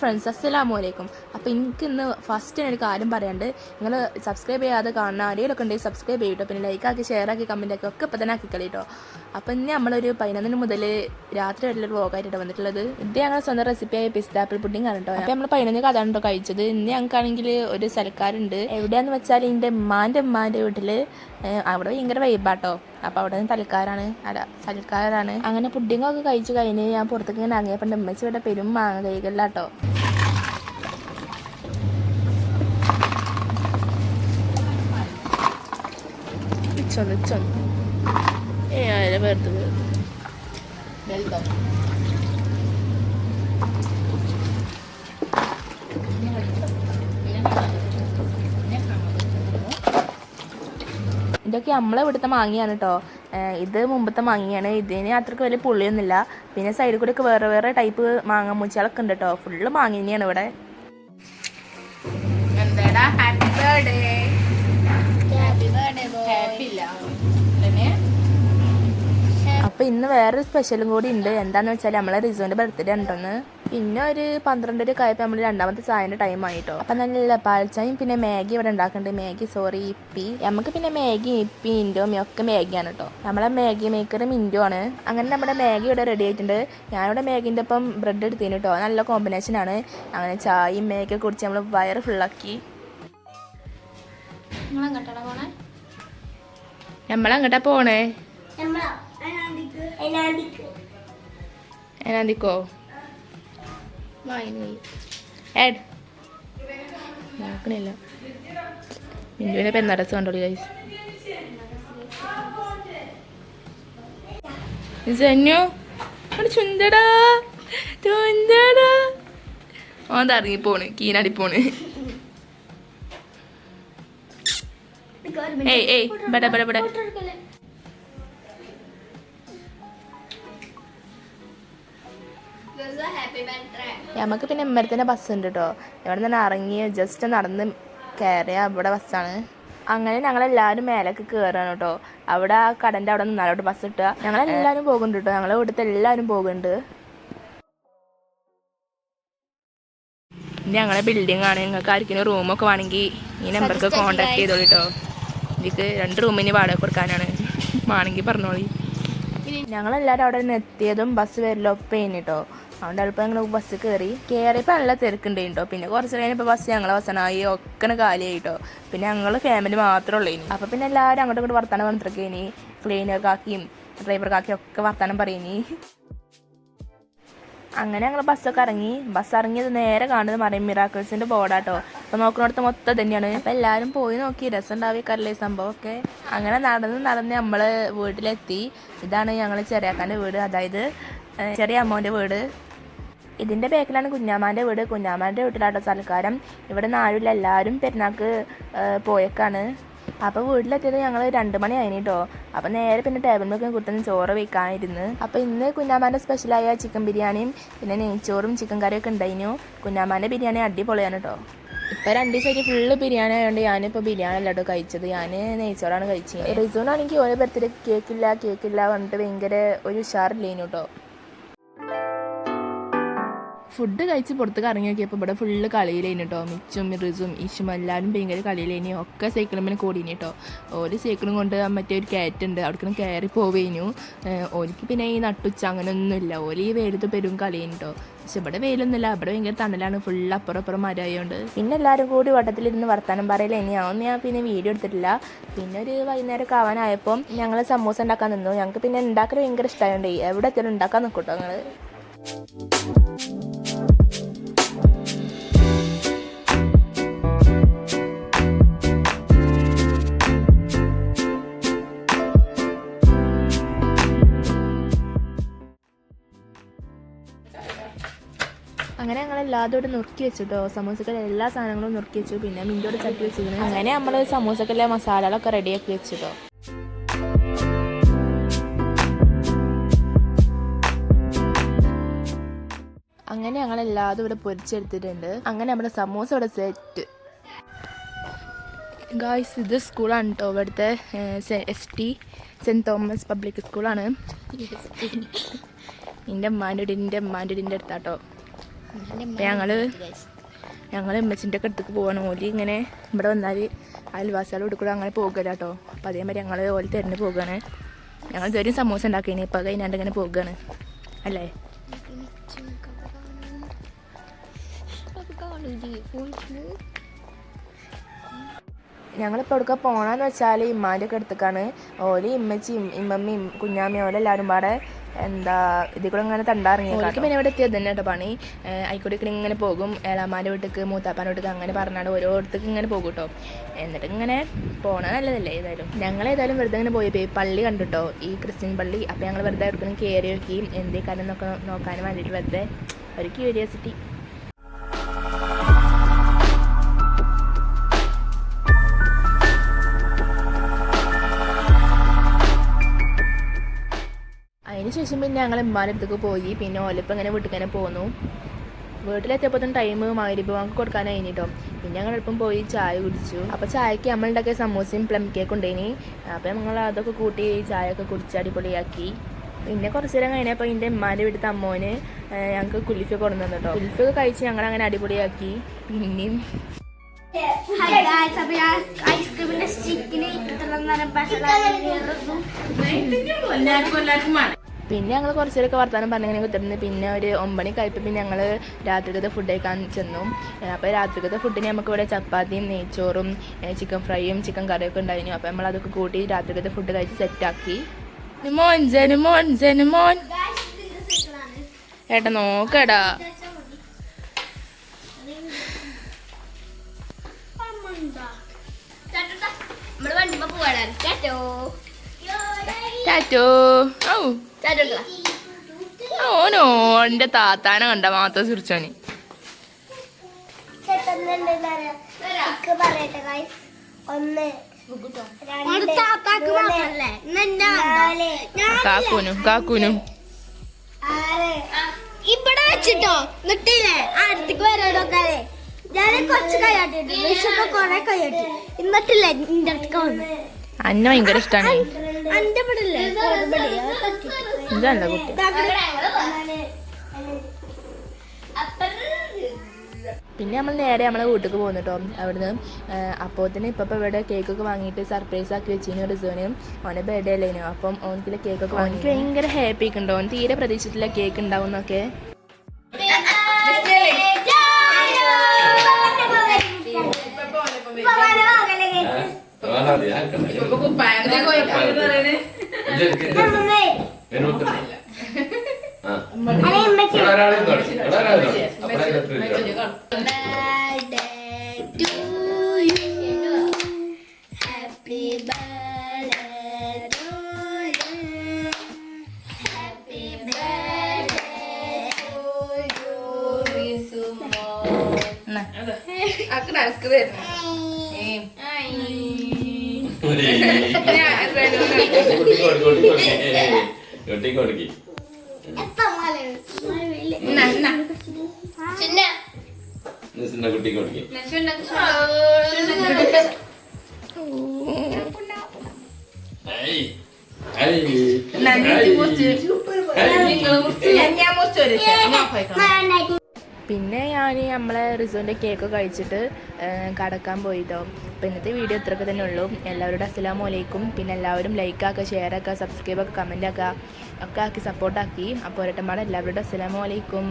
Friends, അസ്സലാമു അലൈക്കും. അപ്പോൾ എനിക്ക് ഇന്ന് ഫസ്റ്റ് ഒരു കാര്യം പറയാണ്ട്, നിങ്ങൾ സബ്സ്ക്രൈബ് ചെയ്യാതെ കാണുന്ന ആരെയൊക്കെ ഉണ്ടെങ്കിൽ സബ്സ്ക്രൈബ് ചെയ്യട്ടോ, പിന്നെ ലൈക്കാക്കി ഷെയറാക്കി കമൻറ്റാക്കി ഒക്കെ ഇപ്പം തന്നെ ആക്കിക്കളി കേട്ടോ. അപ്പോൾ ഇന്ന് നമ്മളൊരു 11 മുതൽ രാത്രി വരെയുള്ളൊരു വ്ളോഗായിട്ടാണ് വന്നിട്ടുള്ളത്. ഇത് ഞങ്ങൾ സ്വന്തം റെസിപ്പിയായ പിസ്താപ്പിൾ പുഡിംഗ് ആണ് കേട്ടോ. അപ്പോൾ നമ്മൾ 11 കഥയാണ് കേട്ടോ കഴിച്ചത്. ഇന്ന് ഞങ്ങൾക്കാണെങ്കിൽ ഒരു സൽക്കാരുണ്ട്. എവിടെയാണെന്ന് വെച്ചാൽ എൻ്റെ ഉമ്മാൻ്റെ വീട്ടിൽ അവിടെ ഭയങ്കര വൈബാട്ടോ. അപ്പോൾ അവിടെ നിന്ന് സൽക്കാരാണ്. അങ്ങനെ പുഡിങ്ങൊക്കെ കഴിച്ച് കഴിഞ്ഞ് ഞാൻ പുറത്തേക്ക് ഇങ്ങനെ ഇറങ്ങിയപ്പോൾ എൻ്റെ ഉമ്മച്ചി ഇവിടെ പെരും മാങ്ങ കൈകളില്ല കേട്ടോ. ഇതൊക്കെ നമ്മളെ ഇവിടുത്തെ മാങ്ങയാണ് കേട്ടോ. ഇത് മുമ്പത്തെ മാങ്ങയാണ്. ഇതിന് അത്രയ്ക്ക് വലിയ പുള്ളിയൊന്നുമില്ല. പിന്നെ സൈഡിൽ കൂടെ ഒക്കെ വേറെ വേറെ ടൈപ്പ് മാങ്ങ മൂച്ചകളൊക്കെ ഉണ്ട് കേട്ടോ. ഫുള്ള് മാങ്ങ തന്നെയാണ് ഇവിടെ. എന്താടാ ഹാപ്പി ബർത്ത്ഡേ. അപ്പോൾ ഇന്ന് വേറൊരു സ്പെഷ്യലും കൂടി ഉണ്ട്. എന്താന്ന് വെച്ചാൽ നമ്മളെ റിസുവിൻ്റെ ബർത്ത്ഡേ ഉണ്ടെന്ന്. പിന്നെ ഒരു 12 ആയപ്പോൾ നമ്മൾ രണ്ടാമത്തെ ചായൻ്റെ ടൈം ആയിട്ടോ. അപ്പം നല്ല പാൽച്ചായും പിന്നെ മാഗി ഇവിടെ ഉണ്ടാക്കുന്നുണ്ട്. ഇപ്പി നമുക്ക് പിന്നെ മാഗി ഇപ്പി ഇൻഡോമി ഒക്കെ മാഗിയാണ് കേട്ടോ. നമ്മളെ മാഗി മേക്കറും ഇൻഡോ ആണ്. അങ്ങനെ നമ്മുടെ മാഗി ഇവിടെ റെഡി ആയിട്ടുണ്ട്. ഞാനിവിടെ മാഗിൻ്റെ ഒപ്പം ബ്രെഡ് എടുത്തിന് കേട്ടോ. നല്ല കോമ്പിനേഷനാണ്. അങ്ങനെ ചായയും മാഗിയൊക്കെ കുടിച്ച് നമ്മൾ വയറ് ഫുള്ളാക്കി. നമ്മളങ്ങോട്ടാ പോണേ? എന്നാന്തിക്കോ നോക്കണില്ല. മിന്റുവിനെ പെരുന്നാടസ് കണ്ടോളൂ ഗൈസ്. ചുന്തടാ ഓൻ ഇറങ്ങിപ്പോണ്, കീനടിപ്പോണ്. ഏയ് ബട ബട ബട. നമുക്ക് പിന്നെ ഇമ്മരത്തിൻ്റെ ബസ് ഉണ്ട് കേട്ടോ. ഇവിടെ നിന്ന് ഇറങ്ങി ജസ്റ്റ് നടന്ന് കയറിയ അവിടെ ബസ്സാണ്. അങ്ങനെ ഞങ്ങളെല്ലാവരും മേലേക്ക് കയറാണ് കേട്ടോ. അവിടെ ആ കടൻ്റെ അവിടെ നിന്നാലും അവിടെ ബസ് കിട്ടുക. ഞങ്ങളെല്ലാവരും പോകുന്നുണ്ട് കേട്ടോ. ഞങ്ങളെ ഇവിടുത്തെ എല്ലാവരും പോകുന്നുണ്ട്. ഞങ്ങളെ ബിൽഡിംഗ് ആണ്. നിങ്ങൾക്ക് ആർക്കും റൂമൊക്കെ വേണമെങ്കിൽ ഈ നമ്പർക്ക് കോൺടാക്ട് ചെയ്തോളൂ കേട്ടോ. എനിക്ക് 2 റൂമിന് വാടക കൊടുക്കാനാണ്. വേണമെങ്കിൽ പറഞ്ഞോളി. ഞങ്ങളെല്ലാവരും അവിടെ നിന്ന് എത്തിയതും ബസ് വരലൊപ്പം കേട്ടോ. അതുകൊണ്ട് എളുപ്പം ഞങ്ങൾ ബസ് കയറിയപ്പോൾ നല്ല തിരക്കുണ്ടായി കേട്ടോ. പിന്നെ കുറച്ച് കഴിഞ്ഞപ്പോൾ ബസ് ഞങ്ങളെ ബസ്സായി ഒക്കെ കാലിയായിട്ടോ. പിന്നെ ഞങ്ങൾ ഫാമിലി മാത്രമേ ഉള്ളൂ ഇനി. അപ്പോൾ പിന്നെ എല്ലാവരും അങ്ങോട്ടും ഇങ്ങോട്ട് വർത്താനം പറഞ്ഞിട്ടൊക്കെ ഇനി ക്ലീനർക്കാക്കിയും ഡ്രൈവർക്കാക്കിയും ഒക്കെ വർത്താനം പറയുന്നു. അങ്ങനെ ഞങ്ങൾ ബസ്സൊക്കെ ഇറങ്ങിയത് നേരെ കാണുന്നത് മറിയം മിറാക്കിൾസിൻ്റെ ബോർഡാട്ടോ. അപ്പോൾ നോക്കുന്നിടത്ത് മൊത്തം തന്നെയാണ്. അപ്പോൾ എല്ലാവരും പോയി നോക്കി. രസം ഉണ്ടാവിക്കാറില്ലേ സംഭവമൊക്കെ. അങ്ങനെ നടന്ന് നമ്മൾ വീട്ടിലെത്തി. ഇതാണ് ഞങ്ങൾ ചെറിയാക്കാൻ്റെ വീട്, അതായത് ചെറിയ അമ്മോൻ്റെ വീട്. ഇതിൻ്റെ ബാക്കിലാണ് കുഞ്ഞാമാൻ്റെ വീട്. കുഞ്ഞാമാൻ്റെ വീട്ടിലാട്ടോ സൽക്കാരം. ഇവിടെ നിന്ന് ആരുമില്ല, എല്ലാവരും പെരുന്നാൾക്ക് പോയേക്കാണ്. അപ്പോൾ വീട്ടിലെത്തിയത് ഞങ്ങൾ 2 മണി ആയിന് കേട്ടോ. അപ്പോൾ നേരെ പിന്നെ ടേബിളിലൊക്കെ കുത്തുന്ന ചോറ് വയ്ക്കാനിരുന്ന്. അപ്പോൾ ഇന്ന് കുഞ്ഞാമാൻ്റെ സ്പെഷ്യലായ ചിക്കൻ ബിരിയാണിയും പിന്നെ നെയ്ച്ചോറും ചിക്കൻ കറിയൊക്കെ ഉണ്ടായിരുന്നു. കുഞ്ഞാമാൻ്റെ ബിരിയാണി അടിപൊളിയാണ് കേട്ടോ. ഇപ്പോൾ 2 ദിവസമായിട്ട് ഫുള്ള് ബിരിയാണി ആയതുകൊണ്ട് ഞാനിപ്പോൾ ബിരിയാണി അല്ല കേട്ടോ കഴിച്ചത്. ഞാൻ നെയ്ച്ചോറാണ് കഴിച്ചത്. റിസോണാണെങ്കിൽ ഓരോ ബർത്ത്ഡേ കേക്കില്ല പറഞ്ഞിട്ട് ഭയങ്കര ഒരു ഉഷാറില്ലേനു കേട്ടോ. ഫുഡ് കഴിച്ച് പുറത്തേക്ക് ഇറങ്ങി നോക്കിയപ്പോൾ ഇവിടെ ഫുള്ള് കളിയിലേനു കേട്ടോ. മിച്ചും റിസും ഇഷും എല്ലാവരും ഭയങ്കര കളിയിലേനു. ഒക്കെ സൈക്കിളുമ്പോൾ കൂടിന് കേട്ടോ. ഒരു സൈക്കിളും കൊണ്ട് മറ്റേ ഒരു കയറ്റുണ്ട്, അവിടേക്ക് കയറി പോവേനു. ഓലിക്ക് പിന്നെ ഈ നട്ടുച്ച അങ്ങനെയൊന്നുമില്ല. ഓലി ഈ വെയിലത്ത് പെരും കളിയേനു കേട്ടോ. പക്ഷെ ഇവിടെ വെയിലൊന്നുമില്ല, ഇവിടെ ഭയങ്കര തണലാണ്. ഫുള്ള് അപ്പുറം മരമായതുകൊണ്ട് പിന്നെ എല്ലാവരും കൂടി വട്ടത്തിലിരുന്ന് വർത്താനം പറയില്ല. ഇനിയാവും ഞാൻ പിന്നെ വീഡിയോ എടുത്തിട്ടില്ല. പിന്നെ ഒരു വൈകുന്നേരമൊക്കെ ആവാനായപ്പം ഞങ്ങൾ സമൂസ ഉണ്ടാക്കാൻ നിന്നു. ഞങ്ങൾക്ക് പിന്നെ ഉണ്ടാക്കൽ ഭയങ്കര ഇഷ്ടമായതുകൊണ്ട് എവിടെ എത്തിയാലും ഉണ്ടാക്കാൻ നിൽക്കും കേട്ടോ ഞങ്ങൾ. അങ്ങനെ ഞങ്ങളെല്ലാതും ഇവിടെ നുറുക്കി വെച്ചിട്ടോ. സമൂസക്കല്ല എല്ലാ സാധനങ്ങളും നുറുക്കി വെച്ചു. പിന്നെ മിൻ്റോട് ചട്ടി വെച്ചിരുന്നു. അങ്ങനെ നമ്മൾ സമൂസക്കല്ല മസാലകളൊക്കെ റെഡിയാക്കി വെച്ചിട്ടോ. അങ്ങനെ ഞങ്ങളെല്ലാതും ഇവിടെ പൊരിച്ചെടുത്തിട്ടുണ്ട്. അങ്ങനെ നമ്മുടെ സമൂസ ഇവിടെ സെറ്റ്. ഗായ്സ്, ഇത് സ്കൂളാണ് കേട്ടോ. ഇവിടുത്തെ ST സെൻറ്റ് തോമസ് പബ്ലിക് സ്കൂളാണ്. എൻ്റെ അമ്മാൻ്റെ അടുത്താട്ടോ. ഞങ്ങൾ ഉമ്മച്ചിൻ്റെ ഒക്കെ അടുത്തേക്ക് പോവാണ്. ഓലി ഇങ്ങനെ ഇവിടെ വന്നാൽ അയൽവാസികളുടെ കൂടെ കൂടെ അങ്ങനെ പോകുക കേട്ടോ. അപ്പം അതേമാതിരി ഞങ്ങൾ ഓല് തിരഞ്ഞ് പോകുകയാണ്. ഞങ്ങൾ ഇതുവരെയും സമൂസ ഉണ്ടാക്കിയാണ്, ഇപ്പം കഴിഞ്ഞാണ്ട് ഇങ്ങനെ പോകുകയാണ് അല്ലേ. ഞങ്ങളിപ്പോൾ എവിടെയൊക്കെ പോകണമെന്ന് വെച്ചാൽ ഇമ്മാൻ്റെ ഒക്കെ അടുത്തേക്കാണ്. ഓല് ഇമ്മച്ചിയും ഇമ്മമ്മയും കുഞ്ഞാമ്മയും ഓലെല്ലാവരും പാടെ എന്താ ഇതിൽ കൂടെ ഇങ്ങനെ തണ്ടാറിങ്ങി. ഓൾക്ക് പിന്നെ ഇവിടെ എത്തിയത് തന്നെ കേട്ടോ പണി. ആയിക്കോട്ടെ ഇങ്ങനെ പോകും, ഏളാമാൻ്റെ വീട്ടിലേക്ക് മൂത്താപ്പാൻ്റെ വീട്ടിലേക്ക് അങ്ങനെ പറഞ്ഞാൽ ഓരോരുത്തർക്ക് ഇങ്ങനെ പോകും കേട്ടോ. എന്നിട്ട് ഇങ്ങനെ പോകണത് നല്ലതല്ലേ. ഏതായാലും ഞങ്ങൾ ഏതായാലും വെറുതെ ഇങ്ങനെ പോയി പള്ളി കണ്ടിട്ടോ, ഈ ക്രിസ്ത്യൻ പള്ളി. അപ്പോൾ ഞങ്ങൾ വെറുതെ എടുക്കണം കയറി നോക്കി എന്തേ കാര്യം നോക്കാൻ വേണ്ടിയിട്ട് വെറുതെ ഒരു ക്യൂരിയോസിറ്റി. അതിനുശേഷം പിന്നെ ഞങ്ങൾ ഉമ്മാൻ്റെ അടുത്തേക്ക് പോയി. പിന്നെ ഓലിപ്പം ഇങ്ങനെ വീട്ടിൽ തന്നെ പോന്നു. വീട്ടിലെത്തിയപ്പോൾ തന്നെ ടൈം മഗ്‌രിബ് ബാങ്ക് കൊടുക്കാനായി കേട്ടോ. പിന്നെ ഞങ്ങൾ എളുപ്പം പോയി ചായ കുടിച്ചു. അപ്പോൾ ചായക്ക് നമ്മളുണ്ടാക്കിയ സമൂസയും പ്ലം കേക്ക് ഉണ്ടായിനി. അപ്പോൾ ഞങ്ങൾ അതൊക്കെ കൂട്ടി ചായയൊക്കെ കുടിച്ച് അടിപൊളിയാക്കി. പിന്നെ കുറച്ച് നേരം കഴിഞ്ഞപ്പോൾ എൻ്റെ ഉമ്മാൻ്റെ വീട്ടിലത്തെ അമ്മോന് ഞങ്ങൾക്ക് കുൽഫി കൊണ്ടു തന്നു കേട്ടോ. കുൽഫിയൊക്കെ കഴിച്ച് ഞങ്ങൾ അങ്ങനെ അടിപൊളിയാക്കി. പിന്നെയും പിന്നെ ഞങ്ങൾ കുറച്ച് നേരമൊക്കെ വർത്താനം പറഞ്ഞിങ്ങനെ കുത്തിരുന്ന്. പിന്നെ ഒരു 9 മണിക്കായപ്പോൾ പിന്നെ ഞങ്ങൾ രാത്രിക്കത്തെ ഫുഡ് കഴിക്കാൻ ചെന്നു. അപ്പോൾ രാത്രിക്കത്തെ ഫുഡിന് നമുക്ക് ഇവിടെ ചപ്പാത്തിയും നെയ്ച്ചോറും ചിക്കൻ ഫ്രൈയും ചിക്കൻ കറിയൊക്കെ ഉണ്ടായിരുന്നു. അപ്പോൾ നമ്മൾ അതൊക്കെ കൂട്ടി രാത്രിക്കത്തെ ഫുഡ് കഴിച്ച് സെറ്റാക്കി. മോൻ ഏട്ടാ നോക്കടാ. ടാറ്റോ. ഓനോ എൻ്റെ താത്താനെ കണ്ട മാത്രം ചിരിച്ചോന്. കാക്കൂനും ഇവിടെ വെച്ചിട്ടോ നിട്ടില്ലേ അടുത്തേക്ക് വരാനൊക്കെ ഞാൻ കൊച്ചു കൈയാട്ടിട്ട് കൊറേ കൈയാട്ടി എന്നിട്ടില്ലേ നിന്റെ അടുത്തേക്ക് വന്നു. അന്ന ഭയങ്കര ഇഷ്ടമാണ്. ഇതല്ല കുട്ടി. പിന്നെ നമ്മൾ നേരെ നമ്മളെ വീട്ടിലേക്ക് പോകുന്നു കേട്ടോ. അവിടുന്ന് അപ്പോത്തിന് ഇപ്പം ഇവിടെ കേക്കൊക്കെ വാങ്ങിയിട്ട് സർപ്രൈസ് ആക്കി വെച്ചിരുന്നു റിസോന്. ഓൻ്റെ ബർത്ത്ഡേ അല്ലേനു. അപ്പം ഓനക്കിലെ കേക്കൊക്കെ വാങ്ങി ഭയങ്കര ഹാപ്പി ഒക്കെ ഉണ്ടോ. ഓൻ തീരെ പ്രതീക്ഷിച്ചിട്ടില്ല കേക്ക് ഉണ്ടാവും എന്നൊക്കെ. പിന്നെ ഞാൻ നമ്മളെ റിസോൻ്റെ കേക്ക് കഴിച്ചിട്ട് കടക്കാൻ പോയിട്ടോ. അപ്പോൾ ഇന്നത്തെ വീഡിയോ ഇത്രയൊക്കെ തന്നെ ഉള്ളൂ. എല്ലാവരോടും അസ്സലാമു അലൈക്കും. പിന്നെ എല്ലാവരും ലൈക്കാക്കുക, ഷെയർ ആക്കുക, സബ്സ്ക്രൈബ് ആക്കുക, കമൻ്റ് ആക്കുക ഒക്കെ ആക്കി സപ്പോർട്ടാക്കി. അപ്പോൾ ഒരട്ടമ്പാടെ എല്ലാവരോടും അസ്സലാമു അലൈക്കും.